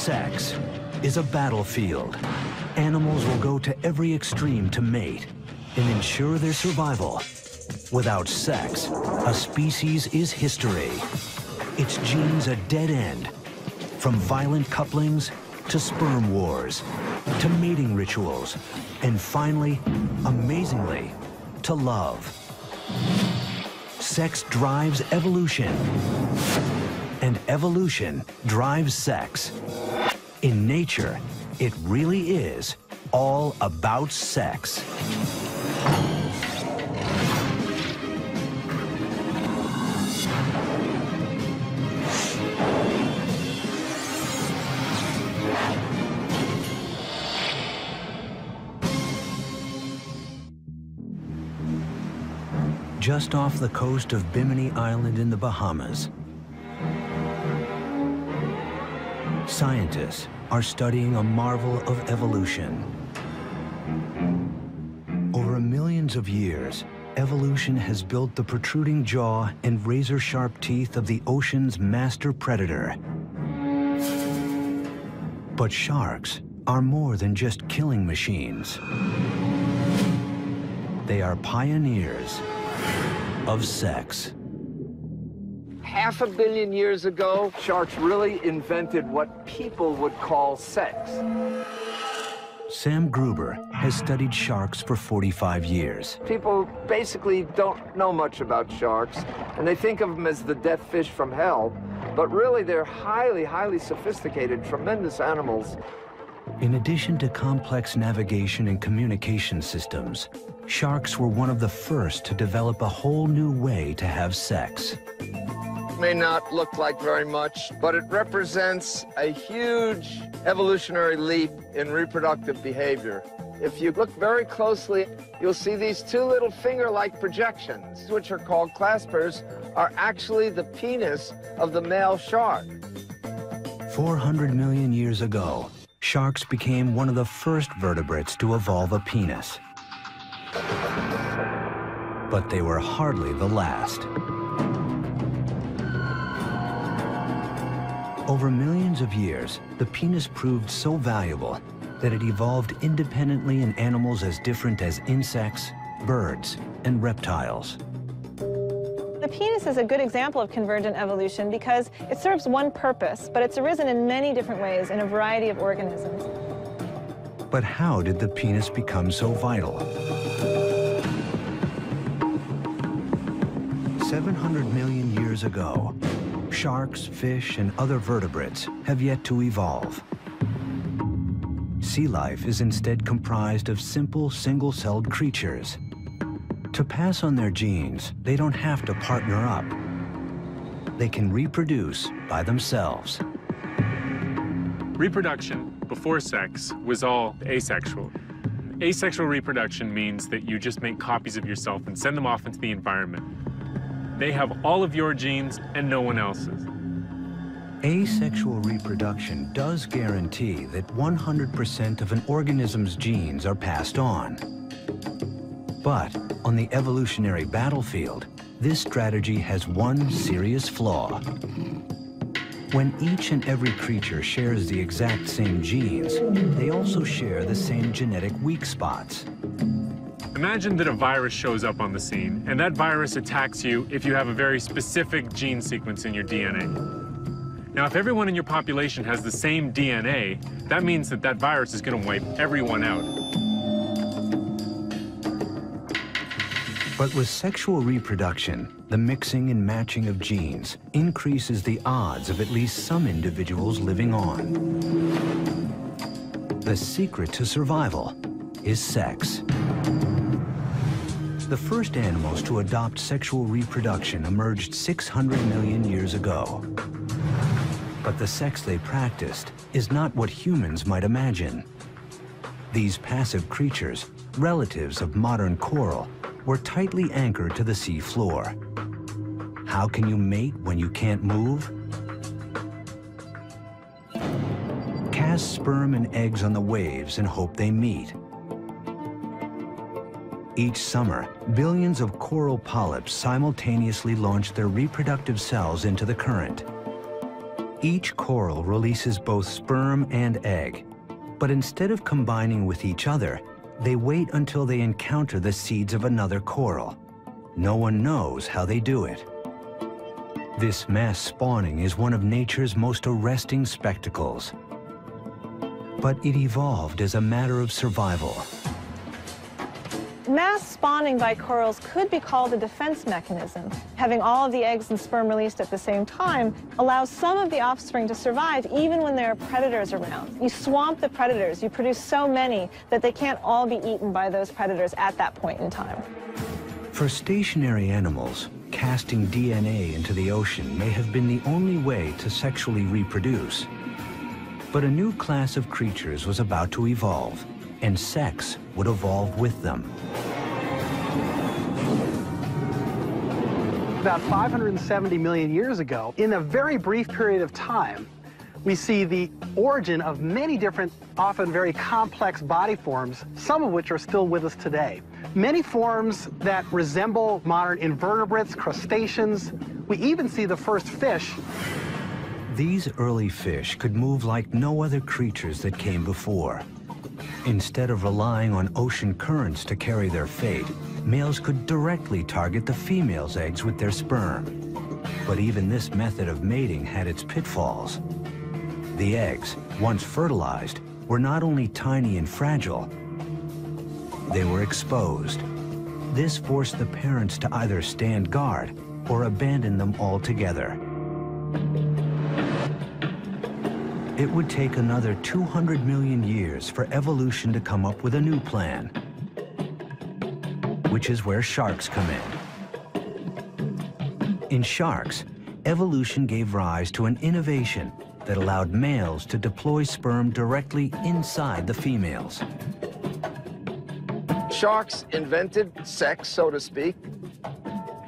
Sex is a battlefield. Animals will go to every extreme to mate and ensure their survival. Without sex, a species is history. Its genes a dead end. From violent couplings to sperm wars, to mating rituals, and finally, amazingly, to love. Sex drives evolution, and evolution drives sex. In nature, it really is all about sex. Just off the coast of Bimini Island in the Bahamas, scientists are studying a marvel of evolution. Over millions of years, evolution has built the protruding jaw and razor-sharp teeth of the ocean's master predator. But sharks are more than just killing machines. They are pioneers of sex. 500 million years ago, sharks really invented what people would call sex. Sam Gruber has studied sharks for 45 years. People basically don't know much about sharks, and they think of them as the death fish from hell, but really they're highly, highly sophisticated, tremendous animals. In addition to complex navigation and communication systems, sharks were one of the first to develop a whole new way to have sex. May not look like very much, but it represents a huge evolutionary leap in reproductive behavior. If you look very closely, you'll see these two little finger-like projections, which are called claspers, are actually the penis of the male shark. 400 million years ago, sharks became one of the first vertebrates to evolve a penis. But they were hardly the last. Over millions of years, the penis proved so valuable that it evolved independently in animals as different as insects, birds, and reptiles. The penis is a good example of convergent evolution because it serves one purpose, but it's arisen in many different ways in a variety of organisms. But how did the penis become so vital? 700 million years ago, sharks, fish, and other vertebrates have yet to evolve. Sea life is instead comprised of simple, single-celled creatures. To pass on their genes, they don't have to partner up. They can reproduce by themselves. Reproduction before sex was all asexual. Asexual reproduction means that you just make copies of yourself and send them off into the environment. They have all of your genes and no one else's. Asexual reproduction does guarantee that 100% of an organism's genes are passed on. But on the evolutionary battlefield, this strategy has one serious flaw. When each and every creature shares the exact same genes, they also share the same genetic weak spots. Imagine that a virus shows up on the scene, and that virus attacks you if you have a very specific gene sequence in your DNA. Now, if everyone in your population has the same DNA, that means that that virus is going to wipe everyone out. But with sexual reproduction, the mixing and matching of genes increases the odds of at least some individuals living on. The secret to survival is sex. The first animals to adopt sexual reproduction emerged 600 million years ago. But the sex they practiced is not what humans might imagine. These passive creatures, relatives of modern coral, were tightly anchored to the sea floor. How can you mate when you can't move? Cast sperm and eggs on the waves and hope they meet. Each summer, billions of coral polyps simultaneously launch their reproductive cells into the current. Each coral releases both sperm and egg, but instead of combining with each other, they wait until they encounter the seeds of another coral. No one knows how they do it. This mass spawning is one of nature's most arresting spectacles. But it evolved as a matter of survival. Mass spawning by corals could be called a defense mechanism. Having all of the eggs and sperm released at the same time allows some of the offspring to survive even when there are predators around. You swamp the predators, you produce so many that they can't all be eaten by those predators at that point in time. For stationary animals, casting DNA into the ocean may have been the only way to sexually reproduce. But a new class of creatures was about to evolve, and sex would evolve with them. About 570 million years ago, in a very brief period of time, we see the origin of many different, often very complex body forms, some of which are still with us today. Many forms that resemble modern invertebrates, crustaceans. We even see the first fish. These early fish could move like no other creatures that came before. Instead of relying on ocean currents to carry their fate, males could directly target the female's eggs with their sperm. But even this method of mating had its pitfalls. The eggs, once fertilized, were not only tiny and fragile, they were exposed. This forced the parents to either stand guard or abandon them altogether. It would take another 200 million years for evolution to come up with a new plan, which is where sharks come in. In sharks, evolution gave rise to an innovation that allowed males to deploy sperm directly inside the females. Sharks invented sex, so to speak.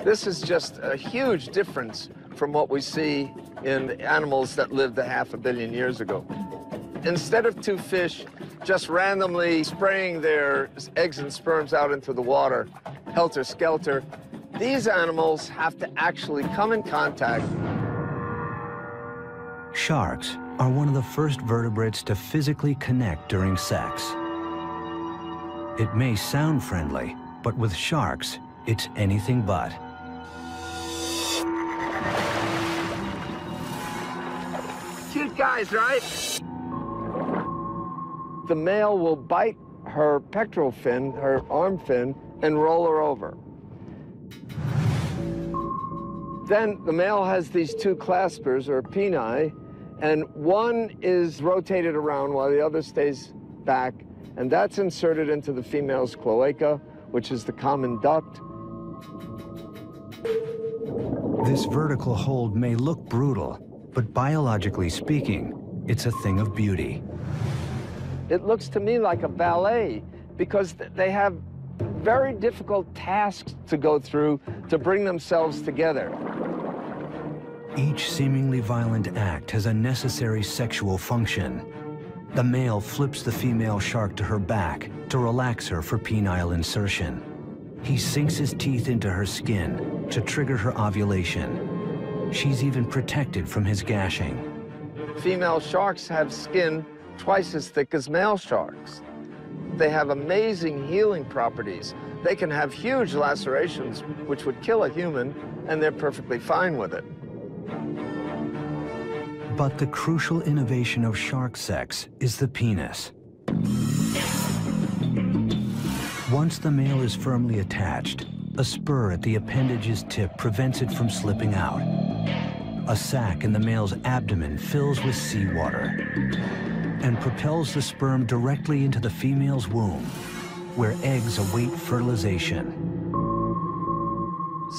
This is just a huge difference from what we see in animals that lived 500 million years ago. Instead of two fish just randomly spraying their eggs and sperms out into the water, helter-skelter, these animals have to actually come in contact. Sharks are one of the first vertebrates to physically connect during sex. It may sound friendly, but with sharks, it's anything but. Cute guys, right? The male will bite her pectoral fin, her arm fin, and roll her over. Then the male has these two claspers, or peni, and one is rotated around while the other stays back, and that's inserted into the female's cloaca, which is the common duct. This vertical hold may look brutal, but biologically speaking, it's a thing of beauty. It looks to me like a ballet because they have very difficult tasks to go through to bring themselves together. Each seemingly violent act has a necessary sexual function. The male flips the female shark to her back to relax her for penile insertion. He sinks his teeth into her skin to trigger her ovulation. She's even protected from his gashing. Female sharks have skin twice as thick as male sharks. They have amazing healing properties. They can have huge lacerations, which would kill a human, and they're perfectly fine with it. But the crucial innovation of shark sex is the penis. Once the male is firmly attached, a spur at the appendage's tip prevents it from slipping out. A sac in the male's abdomen fills with seawater and propels the sperm directly into the female's womb, where eggs await fertilization.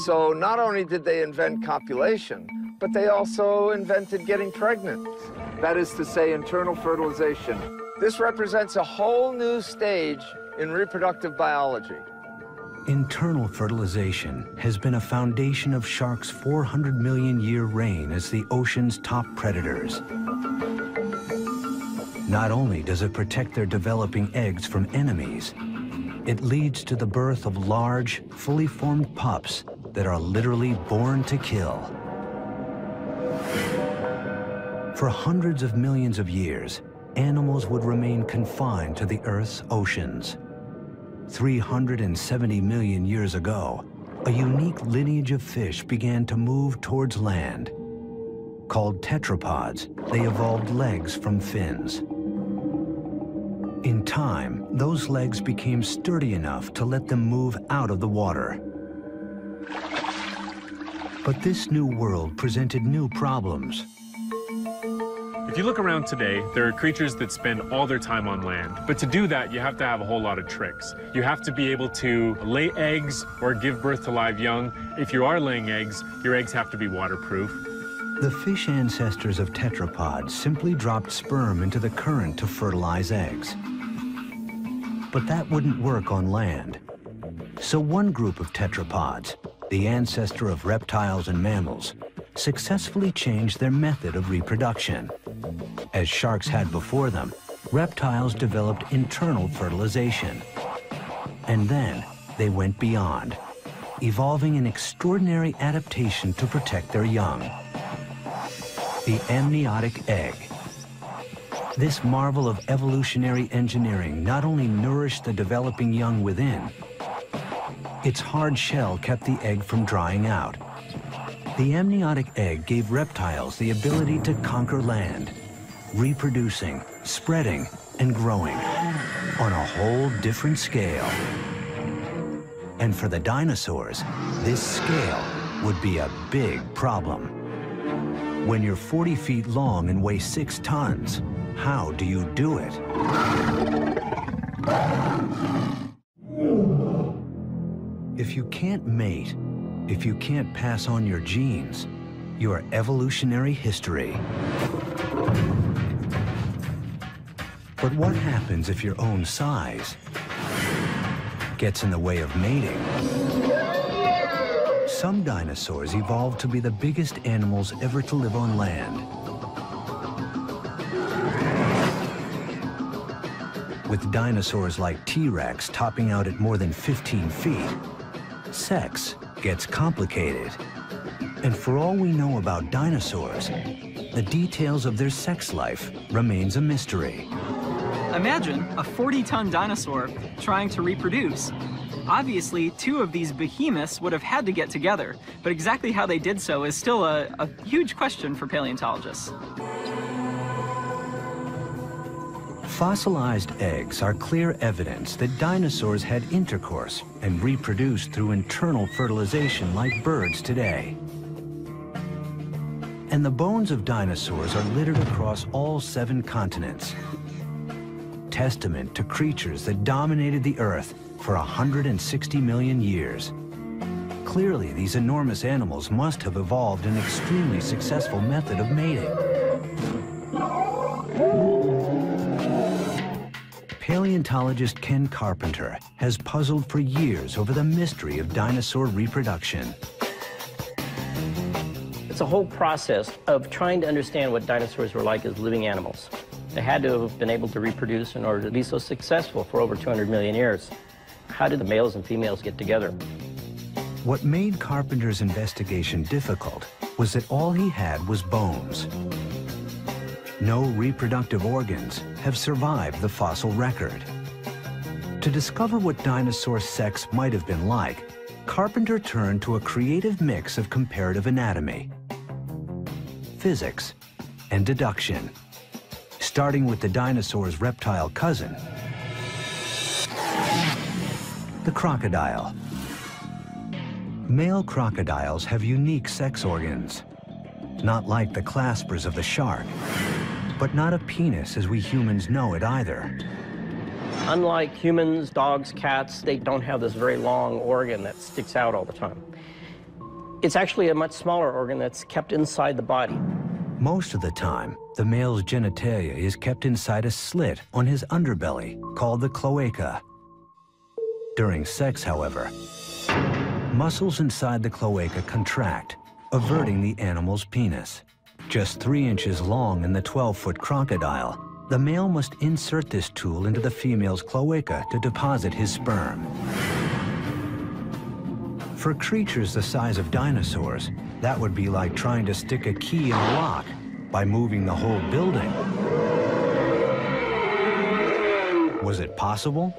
So not only did they invent copulation, but they also invented getting pregnant. That is to say, internal fertilization. This represents a whole new stage in reproductive biology. Internal fertilization has been a foundation of sharks' 400 million year reign as the ocean's top predators. Not only does it protect their developing eggs from enemies, it leads to the birth of large, fully formed pups that are literally born to kill. For hundreds of millions of years, animals would remain confined to the Earth's oceans. 370 million years ago, a unique lineage of fish began to move towards land. Called tetrapods, they evolved legs from fins. In time, those legs became sturdy enough to let them move out of the water. But this new world presented new problems. If you look around today, there are creatures that spend all their time on land. But to do that, you have to have a whole lot of tricks. You have to be able to lay eggs or give birth to live young. If you are laying eggs, your eggs have to be waterproof. The fish ancestors of tetrapods simply dropped sperm into the current to fertilize eggs. But that wouldn't work on land. So one group of tetrapods, the ancestor of reptiles and mammals, successfully changed their method of reproduction. As sharks had before them, reptiles developed internal fertilization. And then they went beyond, evolving an extraordinary adaptation to protect their young. The amniotic egg. This marvel of evolutionary engineering not only nourished the developing young within, its hard shell kept the egg from drying out. The amniotic egg gave reptiles the ability to conquer land, reproducing, spreading, and growing on a whole different scale. And for the dinosaurs, this scale would be a big problem. When you're 40 feet long and weigh 6 tons, how do you do it? If you can't mate, if you can't pass on your genes, your evolutionary history. But what happens if your own size gets in the way of mating? Some dinosaurs evolved to be the biggest animals ever to live on land. With dinosaurs like T-Rex topping out at more than 15 feet, sex gets complicated. And for all we know about dinosaurs, the details of their sex life remains a mystery. Imagine a 40-ton dinosaur trying to reproduce. Obviously, 2 of these behemoths would have had to get together, but exactly how they did so is still a huge question for paleontologists. Fossilized eggs are clear evidence that dinosaurs had intercourse and reproduced through internal fertilization like birds today. And the bones of dinosaurs are littered across all 7 continents. Testament to creatures that dominated the Earth for 160 million years. Clearly, these enormous animals must have evolved an extremely successful method of mating. Paleontologist Ken Carpenter has puzzled for years over the mystery of dinosaur reproduction. It's a whole process of trying to understand what dinosaurs were like as living animals. They had to have been able to reproduce in order to be so successful for over 200 million years. How did the males and females get together? What made Carpenter's investigation difficult was that all he had was bones. No reproductive organs have survived the fossil record. To discover what dinosaur sex might have been like, Carpenter turned to a creative mix of comparative anatomy, physics, and deduction. Starting with the dinosaur's reptile cousin, the crocodile. Male crocodiles have unique sex organs, not like the claspers of the shark, but not a penis as we humans know it either. Unlike humans, dogs, cats, they don't have this very long organ that sticks out all the time. It's actually a much smaller organ that's kept inside the body. Most of the time, the male's genitalia is kept inside a slit on his underbelly called the cloaca. During sex, however, muscles inside the cloaca contract, averting the animal's penis. Just 3 inches long in the 12-foot crocodile, the male must insert this tool into the female's cloaca to deposit his sperm. For creatures the size of dinosaurs, that would be like trying to stick a key in a lock by moving the whole building. Was it possible?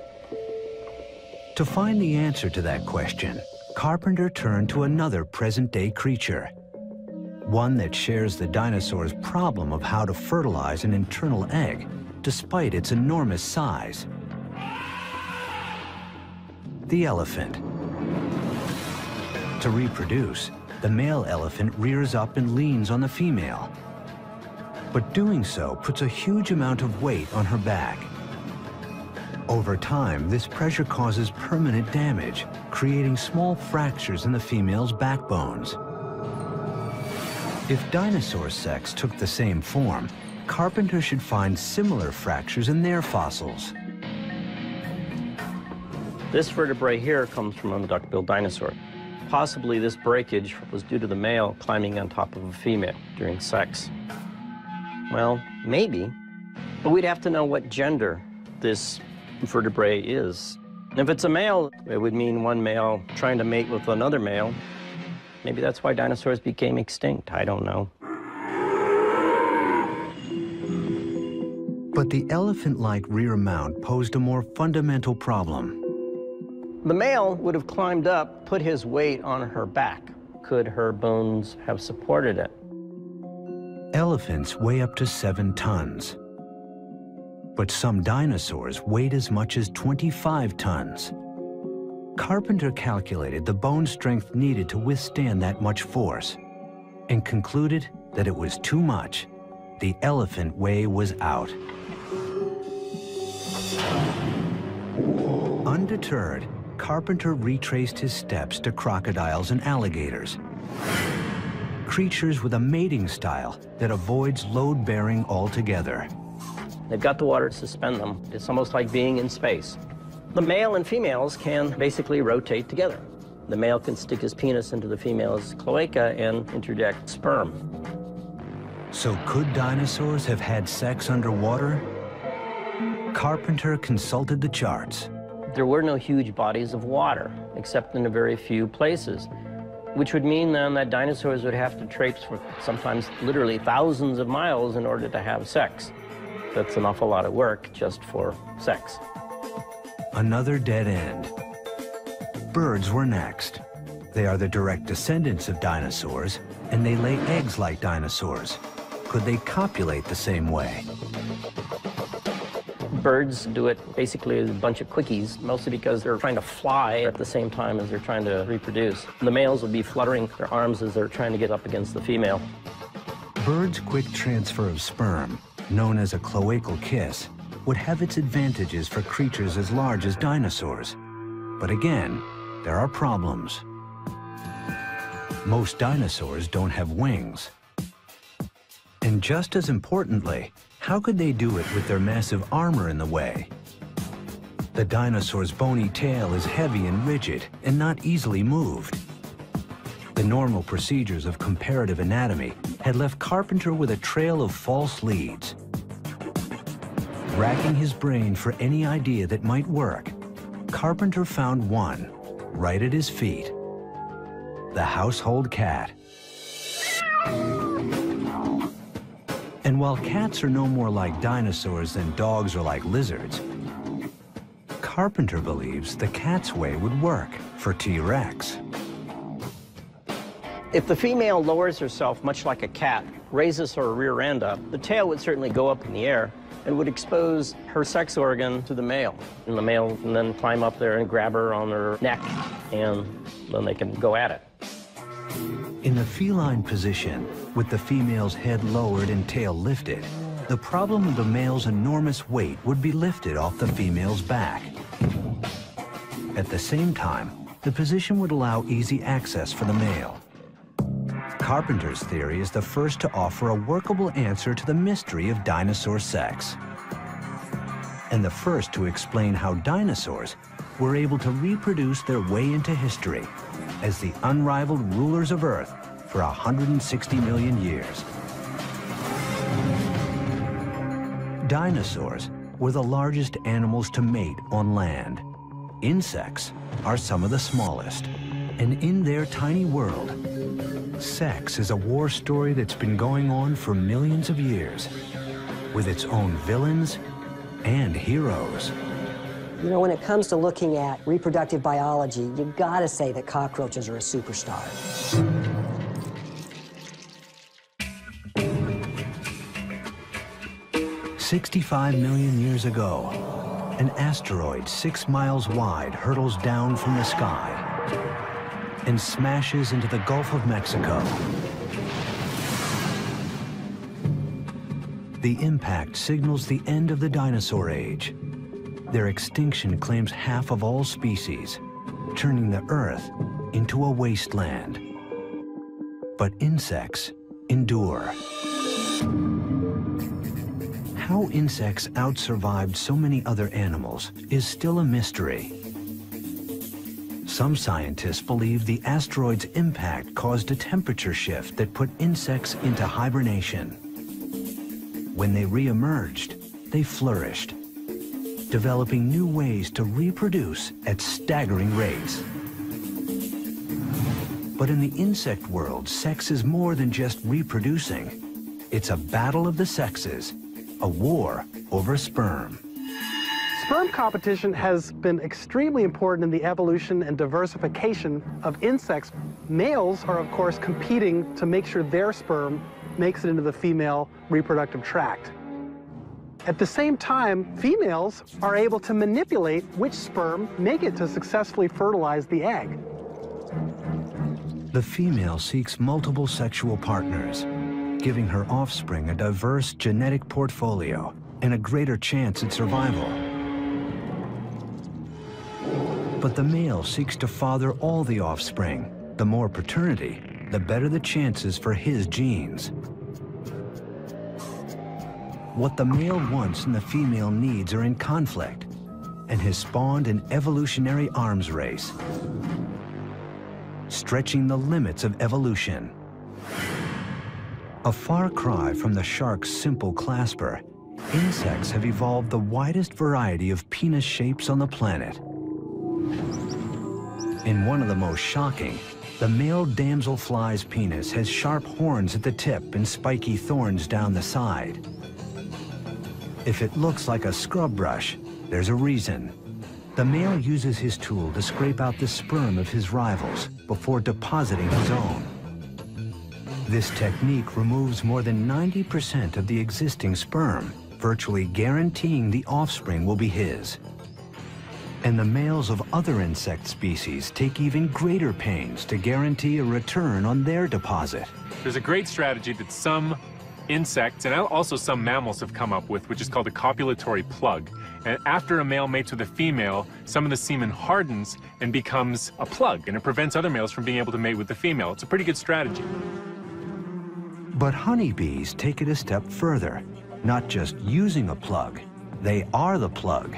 To find the answer to that question, Carpenter turned to another present-day creature, one that shares the dinosaur's problem of how to fertilize an internal egg, despite its enormous size. The elephant. To reproduce, the male elephant rears up and leans on the female. But doing so puts a huge amount of weight on her back. Over time, this pressure causes permanent damage, creating small fractures in the female's backbones. If dinosaur sex took the same form, Carpenter should find similar fractures in their fossils. This vertebrae here comes from a duck-billed dinosaur. Possibly this breakage was due to the male climbing on top of a female during sex. Well, maybe, but we'd have to know what gender this vertebrae is. If it's a male, it would mean one male trying to mate with another male. Maybe that's why dinosaurs became extinct. I don't know. But the elephant-like rear mount posed a more fundamental problem. The male would have climbed up, put his weight on her back. Could her bones have supported it? Elephants weigh up to 7 tons. But some dinosaurs weighed as much as 25 tons. Carpenter calculated the bone strength needed to withstand that much force and concluded that it was too much. The elephant way was out. Undeterred, Carpenter retraced his steps to crocodiles and alligators, creatures with a mating style that avoids load-bearing altogether. They've got the water to suspend them. It's almost like being in space. The male and females can basically rotate together. The male can stick his penis into the female's cloaca and interject sperm. So could dinosaurs have had sex underwater? Carpenter consulted the charts. There were no huge bodies of water, except in a very few places, which would mean then that dinosaurs would have to traipse for sometimes literally thousands of miles in order to have sex. That's an awful lot of work just for sex. Another dead end. Birds were next. They are the direct descendants of dinosaurs, and they lay eggs like dinosaurs. Could they copulate the same way? Birds do it basically as a bunch of quickies, mostly because they're trying to fly at the same time as they're trying to reproduce. The males will be fluttering their arms as they're trying to get up against the female. Birds' quick transfer of sperm, known as a cloacal kiss, would have its advantages for creatures as large as dinosaurs. But again, there are problems. Most dinosaurs don't have wings. And just as importantly, how could they do it with their massive armor in the way? The dinosaur's bony tail is heavy and rigid and not easily moved. The normal procedures of comparative anatomy had left Carpenter with a trail of false leads. Racking his brain for any idea that might work, Carpenter found one right at his feet: the household cat. And while cats are no more like dinosaurs than dogs are like lizards, Carpenter believes the cat's way would work for T-Rex. If the female lowers herself much like a cat, raises her rear end up, the tail would certainly go up in the air and would expose her sex organ to the male. And the male can then climb up there and grab her on her neck, and then they can go at it. In the feline position, with the female's head lowered and tail lifted, the problem of the male's enormous weight would be lifted off the female's back. At the same time, the position would allow easy access for the male. Carpenter's theory is the first to offer a workable answer to the mystery of dinosaur sex, and the first to explain how dinosaurs were able to reproduce their way into history as the unrivaled rulers of Earth for 160 million years. Dinosaurs were the largest animals to mate on land. Insects are some of the smallest, and in their tiny world, Sex is a war story that's been going on for millions of years, with its own villains and heroes. You know, when it comes to looking at reproductive biology, you gotta say that cockroaches are a superstar. 65 million years ago, an asteroid 6 miles wide hurtles down from the sky and smashes into the Gulf of Mexico. The impact signals the end of the dinosaur age. Their extinction claims half of all species, turning the Earth into a wasteland. But insects endure. How insects outsurvived so many other animals is still a mystery. Some scientists believe the asteroid's impact caused a temperature shift that put insects into hibernation. When they re-emerged, they flourished, developing new ways to reproduce at staggering rates. But in the insect world, sex is more than just reproducing. It's a battle of the sexes, a war over sperm. Sperm competition has been extremely important in the evolution and diversification of insects. Males are, of course, competing to make sure their sperm makes it into the female reproductive tract. At the same time, females are able to manipulate which sperm make it to successfully fertilize the egg. The female seeks multiple sexual partners, giving her offspring a diverse genetic portfolio and a greater chance at survival. But the male seeks to father all the offspring. The more paternity, the better the chances for his genes. What the male wants and the female needs are in conflict, and has spawned an evolutionary arms race, stretching the limits of evolution. A far cry from the shark's simple clasper, insects have evolved the widest variety of penis shapes on the planet. In one of the most shocking, the male damselfly's penis has sharp horns at the tip and spiky thorns down the side. If it looks like a scrub brush, there's a reason. The male uses his tool to scrape out the sperm of his rivals before depositing his own. This technique removes more than 90% of the existing sperm, virtually guaranteeing the offspring will be his. And the males of other insect species take even greater pains to guarantee a return on their deposit. There's a great strategy that some insects and also some mammals have come up with, which is called a copulatory plug. And after a male mates with a female, some of the semen hardens and becomes a plug, and it prevents other males from being able to mate with the female. It's a pretty good strategy. But honeybees take it a step further. Not just using a plug, they are the plug.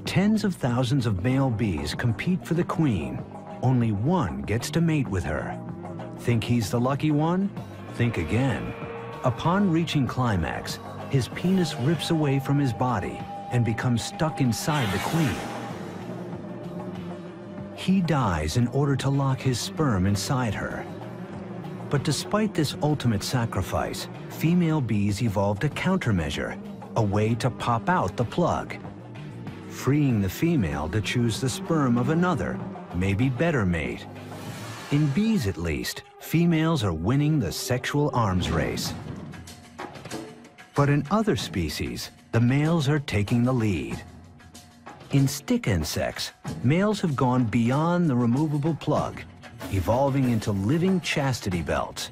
Tens of thousands of male bees compete for the queen. Only one gets to mate with her. Think he's the lucky one? Think again. Upon reaching climax, his penis rips away from his body and becomes stuck inside the queen. He dies in order to lock his sperm inside her. But despite this ultimate sacrifice, female bees evolved a countermeasure, a way to pop out the plug, freeing the female to choose the sperm of another, maybe better mate. In bees, at least, females are winning the sexual arms race. But in other species, the males are taking the lead. In stick insects, males have gone beyond the removable plug, evolving into living chastity belts.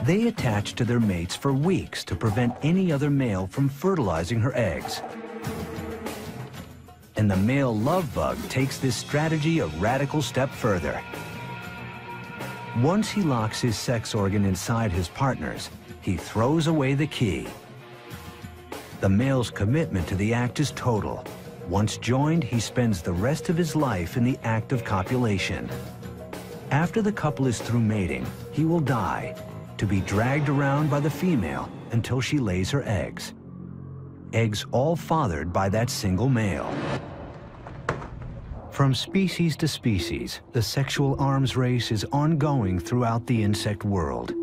They attach to their mates for weeks to prevent any other male from fertilizing her eggs. And the male love bug takes this strategy a radical step further. Once he locks his sex organ inside his partner's, he throws away the key. The male's commitment to the act is total. Once joined, he spends the rest of his life in the act of copulation. After the couple is through mating, he will die, to be dragged around by the female until she lays her eggs. Eggs all fathered by that single male. From species to species, the sexual arms race is ongoing throughout the insect world.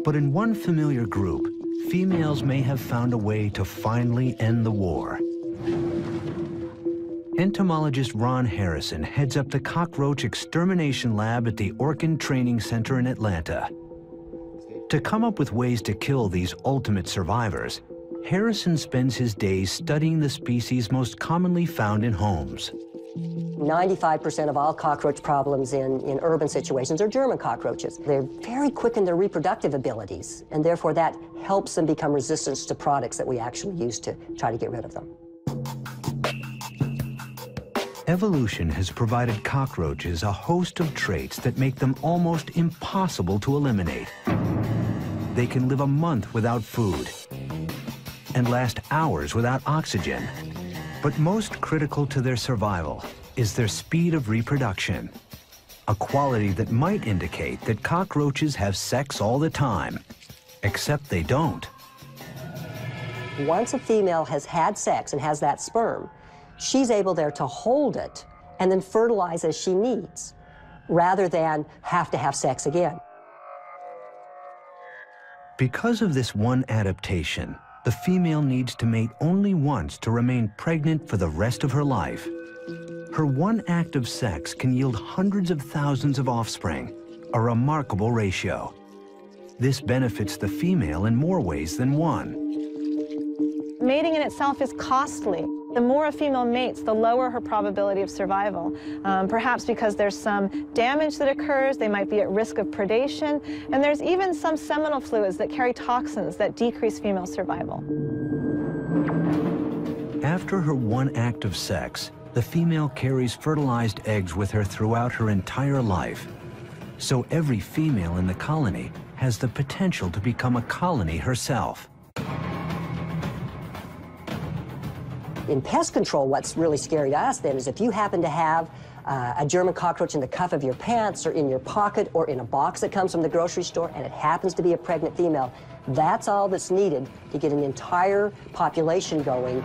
But in one familiar group, females may have found a way to finally end the war. Entomologist Ron Harrison heads up the cockroach extermination lab at the Orkin Training Center in Atlanta. To come up with ways to kill these ultimate survivors, Harrison spends his days studying the species most commonly found in homes. 95% of all cockroach problems in urban situations are German cockroaches. They're very quick in their reproductive abilities, and therefore that helps them become resistant to products that we actually use to try to get rid of them. Evolution has provided cockroaches a host of traits that make them almost impossible to eliminate. They can live a month without food and last hours without oxygen. But most critical to their survival is their speed of reproduction, a quality that might indicate that cockroaches have sex all the time, except they don't. Once a female has had sex and has that sperm, she's able there to hold it and then fertilize as she needs, rather than have to have sex again. Because of this one adaptation, the female needs to mate only once to remain pregnant for the rest of her life. Her one act of sex can yield hundreds of thousands of offspring, a remarkable ratio. This benefits the female in more ways than one. Mating in itself is costly. The more a female mates, the lower her probability of survival. Perhaps because there's some damage that occurs, they might be at risk of predation, and there's even some seminal fluids that carry toxins that decrease female survival. After her one act of sex, the female carries fertilized eggs with her throughout her entire life. So every female in the colony has the potential to become a colony herself. In pest control, what's really scary to us then is if you happen to have a German cockroach in the cuff of your pants or in your pocket or in a box that comes from the grocery store and it happens to be a pregnant female, that's all that's needed to get an entire population going.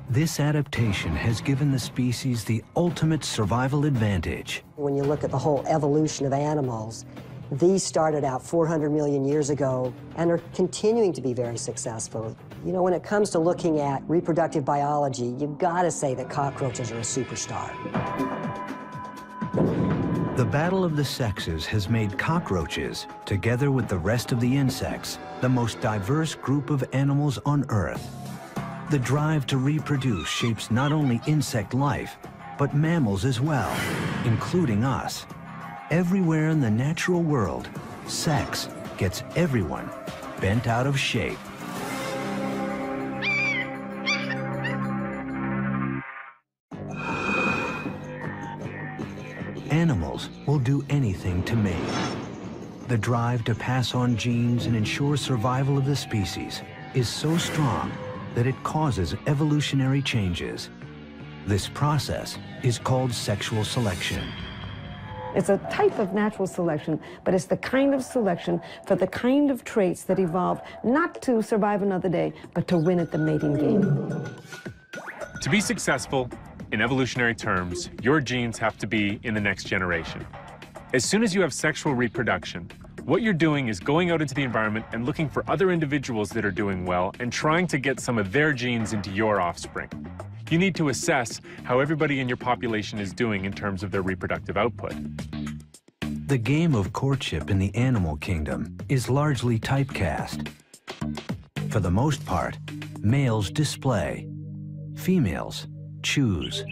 This adaptation has given the species the ultimate survival advantage. When you look at the whole evolution of animals, these started out 400 million years ago and are continuing to be very successful. You know, when it comes to looking at reproductive biology, you've got to say that cockroaches are a superstar. The battle of the sexes has made cockroaches, together with the rest of the insects, the most diverse group of animals on Earth. The drive to reproduce shapes not only insect life, but mammals as well, including us. Everywhere in the natural world, sex gets everyone bent out of shape. Animals will do anything to mate. The drive to pass on genes and ensure survival of the species is so strong that it causes evolutionary changes. This process is called sexual selection. It's a type of natural selection, but it's the kind of selection for the kind of traits that evolve not to survive another day, but to win at the mating game. To be successful, in evolutionary terms, your genes have to be in the next generation. As soon as you have sexual reproduction, what you're doing is going out into the environment and looking for other individuals that are doing well and trying to get some of their genes into your offspring. You need to assess how everybody in your population is doing in terms of their reproductive output. The game of courtship in the animal kingdom is largely typecast. For the most part, males display, females choose.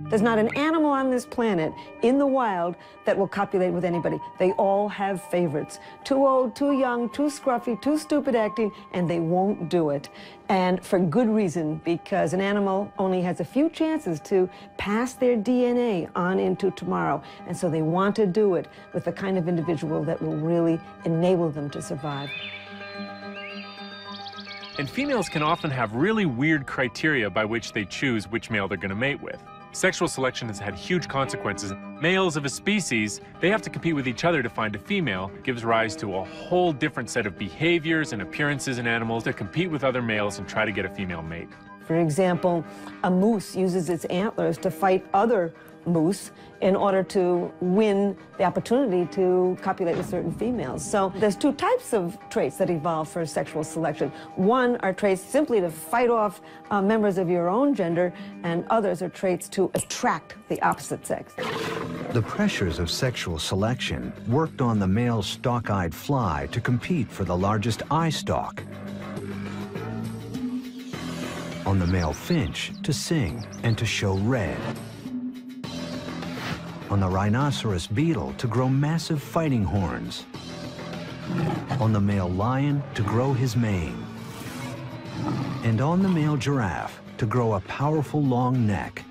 There's not an animal on this planet in the wild that will copulate with anybody. They all have favorites. Too old, too young, too scruffy, too stupid acting, and they won't do it. And for good reason, because an animal only has a few chances to pass their DNA on into tomorrow. And so they want to do it with the kind of individual that will really enable them to survive. And females can often have really weird criteria by which they choose which male they're going to mate with. Sexual selection has had huge consequences. Males of a species, they have to compete with each other to find a female. It gives rise to a whole different set of behaviors and appearances in animals to compete with other males and try to get a female mate. For example, a moose uses its antlers to fight other moose in order to win the opportunity to copulate with certain females. So there's two types of traits that evolve for sexual selection. One are traits simply to fight off members of your own gender, and others are traits to attract the opposite sex. The pressures of sexual selection worked on the male stalk-eyed fly to compete for the largest eye stalk, on the male finch to sing and to show red, on the rhinoceros beetle to grow massive fighting horns, on the male lion to grow his mane, and on the male giraffe to grow a powerful long neck.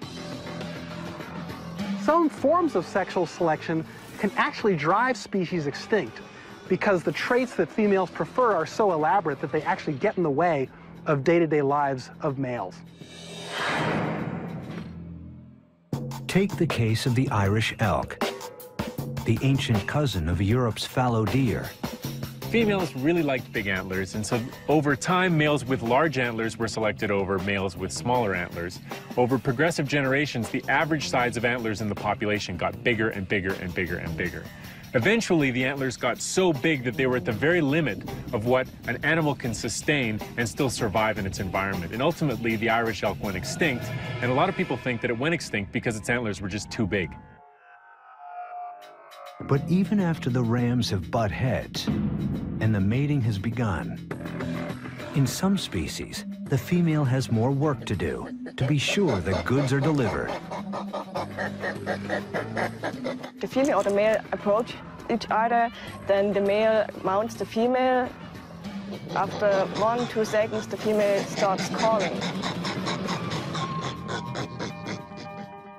Some forms of sexual selection can actually drive species extinct because the traits that females prefer are so elaborate that they actually get in the way of day-to-day lives of males. Take the case of the Irish elk, the ancient cousin of Europe's fallow deer. Females really liked big antlers, and so over time, males with large antlers were selected over males with smaller antlers. Over progressive generations, the average size of antlers in the population got bigger and bigger and bigger and bigger. Eventually, the antlers got so big that they were at the very limit of what an animal can sustain and still survive in its environment. And ultimately, the Irish elk went extinct, and a lot of people think that it went extinct because its antlers were just too big. But even after the rams have butt heads and the mating has begun, in some species, the female has more work to do to be sure the goods are delivered. The female or the male approach each other, then the male mounts the female. After 1-2 seconds, the female starts calling.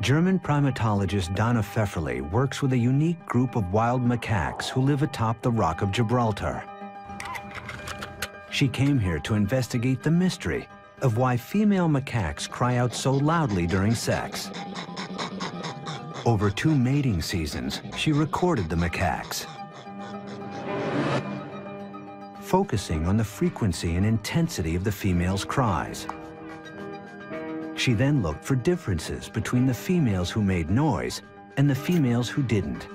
German primatologist Donna Pfefferle works with a unique group of wild macaques who live atop the Rock of Gibraltar. She came here to investigate the mystery of why female macaques cry out so loudly during sex. Over 2 mating seasons, she recorded the macaques, focusing on the frequency and intensity of the females' cries. She then looked for differences between the females who made noise and the females who didn't.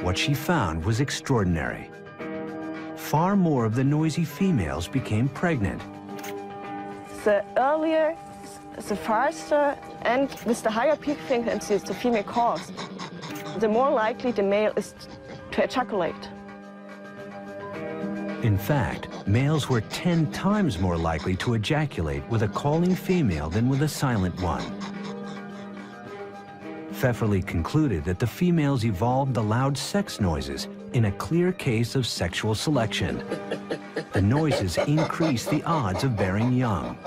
What she found was extraordinary. Far more of the noisy females became pregnant. The earlier, the faster, and with the higher peak frequencies the female calls, the more likely the male is to ejaculate. In fact, males were 10 times more likely to ejaculate with a calling female than with a silent one. Pfefferle concluded that the females evolved the loud sex noises in a clear case of sexual selection. The noises increase the odds of bearing young.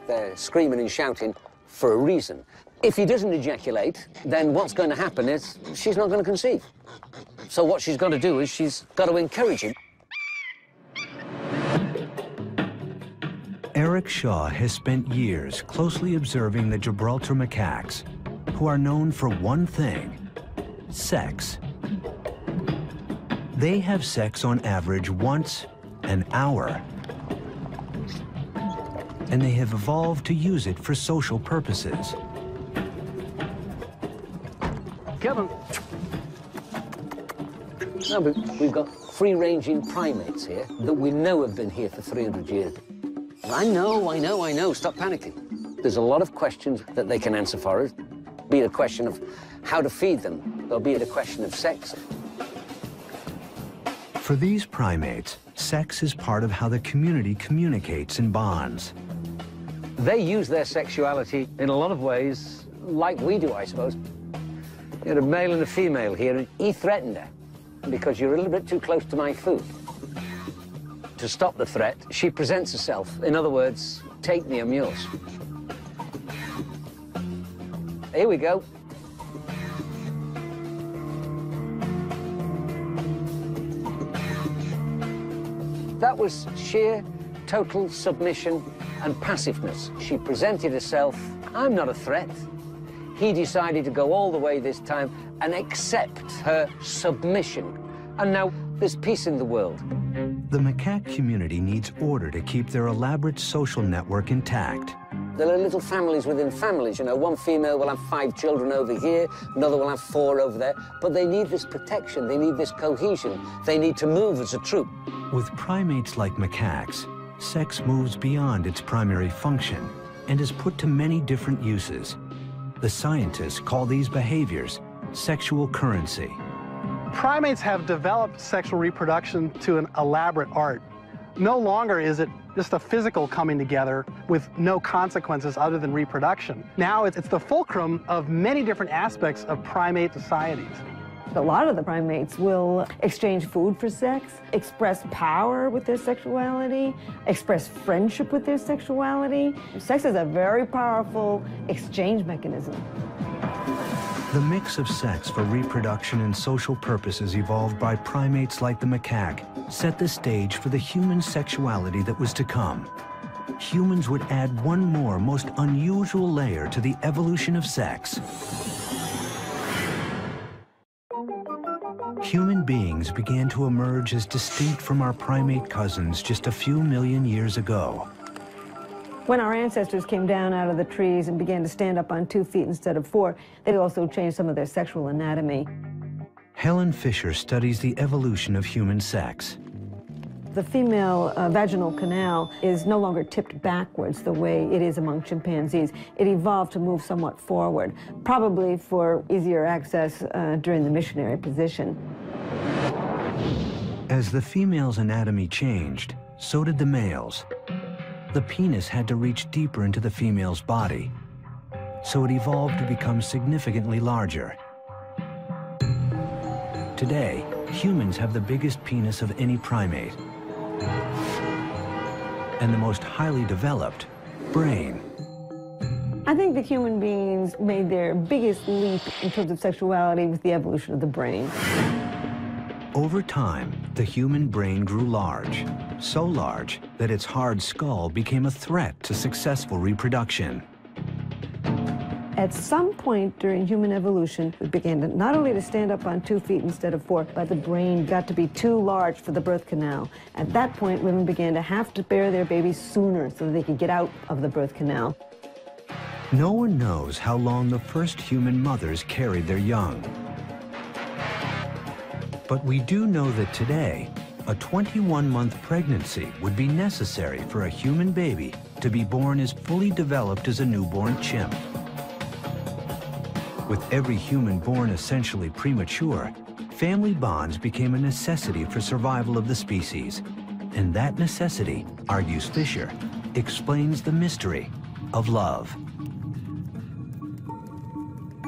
They're screaming and shouting for a reason. If he doesn't ejaculate, then what's going to happen is she's not going to conceive. So what she's got to do is she's got to encourage him. Eric Shaw has spent years closely observing the Gibraltar macaques, who are known for one thing: sex. They have sex on average once an hour, and they have evolved to use it for social purposes. Kevin. No, but we've got free-ranging primates here that we know have been here for 300 years. I know, stop panicking. There's a lot of questions that they can answer for us, be it a question of how to feed them, or be it a question of sex. For these primates, sex is part of how the community communicates and bonds. They use their sexuality in a lot of ways like we do, I suppose. You had a male and a female here, and he threatened her because you're a little bit too close to my food. To stop the threat, she presents herself. In other words, take me, I'm yours. Here we go. That was sheer, total submission and passiveness. She presented herself, I'm not a threat. He decided to go all the way this time and accept her submission And now there's peace in the world. The macaque community needs order to keep their elaborate social network intact. There are little families within families, you know. One female will have 5 children over here, another will have 4 over there, but they need this protection, they need this cohesion, they need to move as a troop. With primates like macaques, sex moves beyond its primary function and is put to many different uses. The scientists call these behaviors sexual currency. Primates have developed sexual reproduction to an elaborate art. No longer is it just a physical coming together with no consequences other than reproduction. Now it's the fulcrum of many different aspects of primate societies. A lot of the primates will exchange food for sex, express power with their sexuality, express friendship with their sexuality. Sex is a very powerful exchange mechanism. The mix of sex for reproduction and social purposes evolved by primates like the macaque set the stage for the human sexuality that was to come. Humans would add one more most unusual layer to the evolution of sex. Human beings began to emerge as distinct from our primate cousins just a few million years ago. When our ancestors came down out of the trees and began to stand up on 2 feet instead of 4, they also changed some of their sexual anatomy. Helen Fisher studies the evolution of human sex. The female vaginal canal is no longer tipped backwards the way it is among chimpanzees. It evolved to move somewhat forward, probably for easier access during the missionary position. As the female's anatomy changed, so did the male's. The penis had to reach deeper into the female's body, so it evolved to become significantly larger. Today, humans have the biggest penis of any primate and the most highly developed brain. I think that human beings made their biggest leap in terms of sexuality with the evolution of the brain. Over time, the human brain grew large, so large that its hard skull became a threat to successful reproduction. At some point during human evolution, we began to not only to stand up on 2 feet instead of 4, but the brain got to be too large for the birth canal. At that point, women began to have to bear their babies sooner so that they could get out of the birth canal. No one knows how long the first human mothers carried their young. But we do know that today, a 21-month pregnancy would be necessary for a human baby to be born as fully developed as a newborn chimp. With every human born essentially premature, family bonds became a necessity for survival of the species. And that necessity, argues Fisher, explains the mystery of love.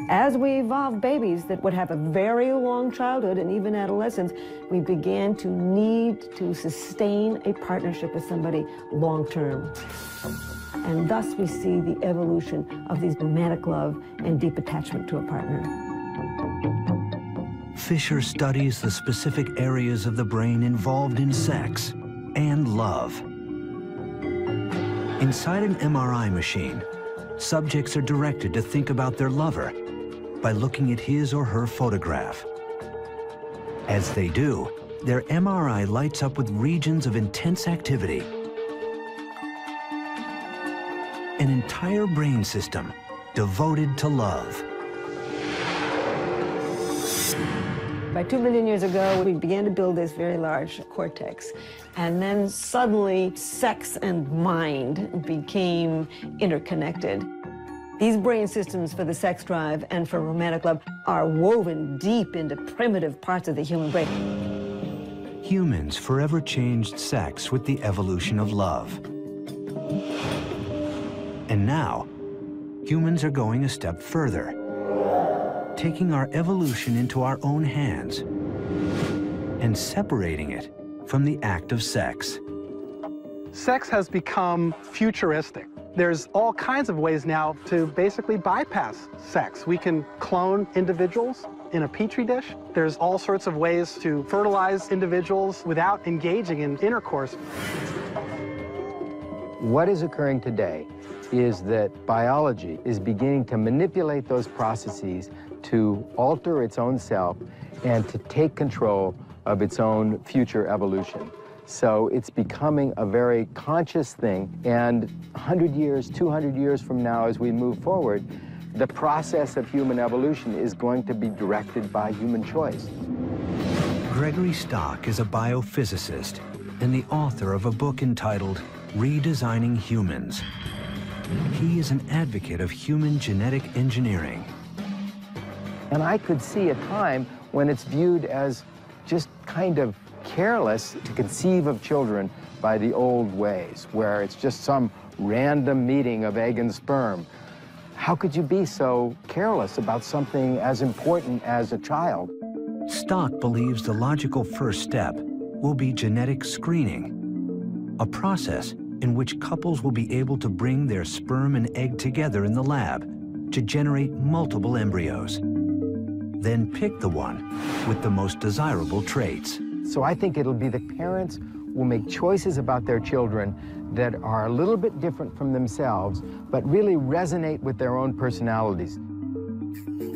As we evolved babies that would have a very long childhood and even adolescence, we began to need to sustain a partnership with somebody long-term. And thus we see the evolution of these romantic love and deep attachment to a partner. Fisher studies the specific areas of the brain involved in sex and love. Inside an MRI machine, subjects are directed to think about their lover by looking at his or her photograph. As they do, their MRI lights up with regions of intense activity. An entire brain system devoted to love. By 2 million years ago, we began to build this very large cortex. And then suddenly, sex and mind became interconnected. These brain systems for the sex drive and for romantic love are woven deep into primitive parts of the human brain. Humans forever changed sex with the evolution of love. And now, humans are going a step further, taking our evolution into our own hands and separating it from the act of sex. Sex has become futuristic. There's all kinds of ways now to basically bypass sex. We can clone individuals in a petri dish. There's all sorts of ways to fertilize individuals without engaging in intercourse. What is occurring today is that biology is beginning to manipulate those processes to alter its own self and to take control of its own future evolution. So it's becoming a very conscious thing, and 100 years, 200 years from now, as we move forward, the process of human evolution is going to be directed by human choice. Gregory Stock is a biophysicist and the author of a book entitled Redesigning Humans. He is an advocate of human genetic engineering. And I could see a time when it's viewed as just kind of careless to conceive of children by the old ways, where it's just some random meeting of egg and sperm. How could you be so careless about something as important as a child? Stock believes the logical first step will be genetic screening, a process in which couples will be able to bring their sperm and egg together in the lab to generate multiple embryos. Then pick the one with the most desirable traits. So I think it'll be the parents will make choices about their children that are a little bit different from themselves, but really resonate with their own personalities.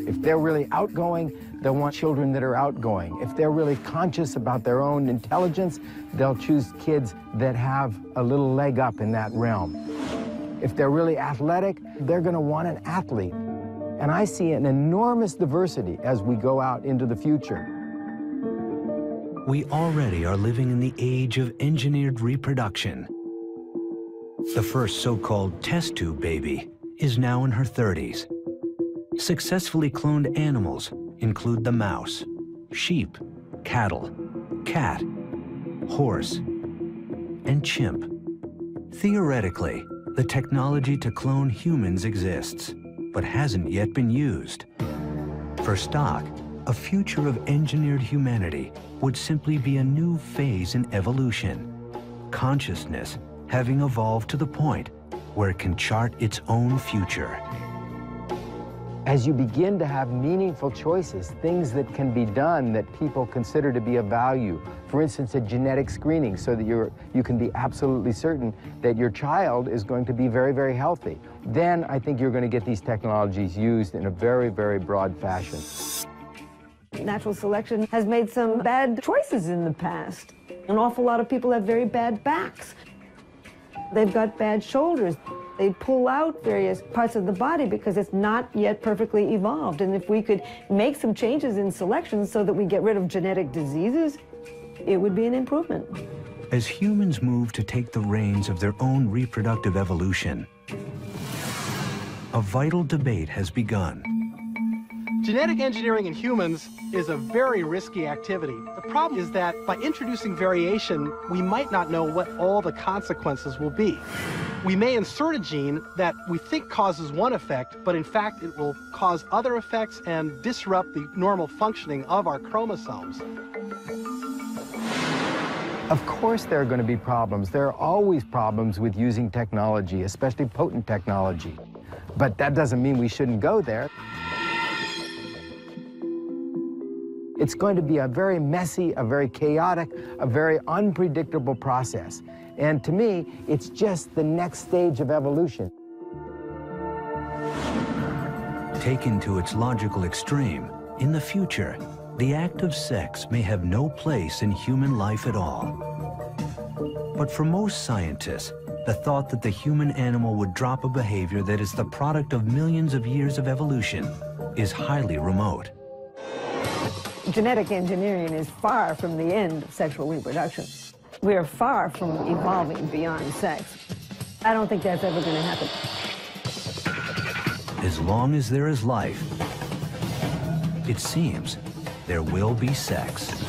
If they're really outgoing, they'll want children that are outgoing. If they're really conscious about their own intelligence, they'll choose kids that have a little leg up in that realm. If they're really athletic, they're going to want an athlete. And I see an enormous diversity as we go out into the future. We already are living in the age of engineered reproduction. The first so-called test tube baby is now in her 30s. Successfully cloned animals include the mouse, sheep, cattle, cat, horse, and chimp. Theoretically, the technology to clone humans exists, but hasn't yet been used. For Stock, a future of engineered humanity would simply be a new phase in evolution, consciousness having evolved to the point where it can chart its own future. As you begin to have meaningful choices, things that can be done that people consider to be of value, for instance, a genetic screening so that you can be absolutely certain that your child is going to be very, very healthy, then I think you're going to get these technologies used in a very, very broad fashion. Natural selection has made some bad choices in the past. An awful lot of people have very bad backs. They've got bad shoulders. They pull out various parts of the body because it's not yet perfectly evolved. And if we could make some changes in selection so that we get rid of genetic diseases, it would be an improvement. As humans move to take the reins of their own reproductive evolution, a vital debate has begun. Genetic engineering in humans is a very risky activity. The problem is that by introducing variation, we might not know what all the consequences will be. We may insert a gene that we think causes one effect, but in fact it will cause other effects and disrupt the normal functioning of our chromosomes. Of course there are going to be problems. There are always problems with using technology, especially potent technology. But that doesn't mean we shouldn't go there. It's going to be a very messy, a very chaotic, a very unpredictable process. And to me, it's just the next stage of evolution. Taken to its logical extreme, in the future, the act of sex may have no place in human life at all. But for most scientists, the thought that the human animal would drop a behavior that is the product of millions of years of evolution is highly remote. Genetic engineering is far from the end of sexual reproduction. We are far from evolving beyond sex. I don't think that's ever going to happen. As long as there is life, it seems there will be sex.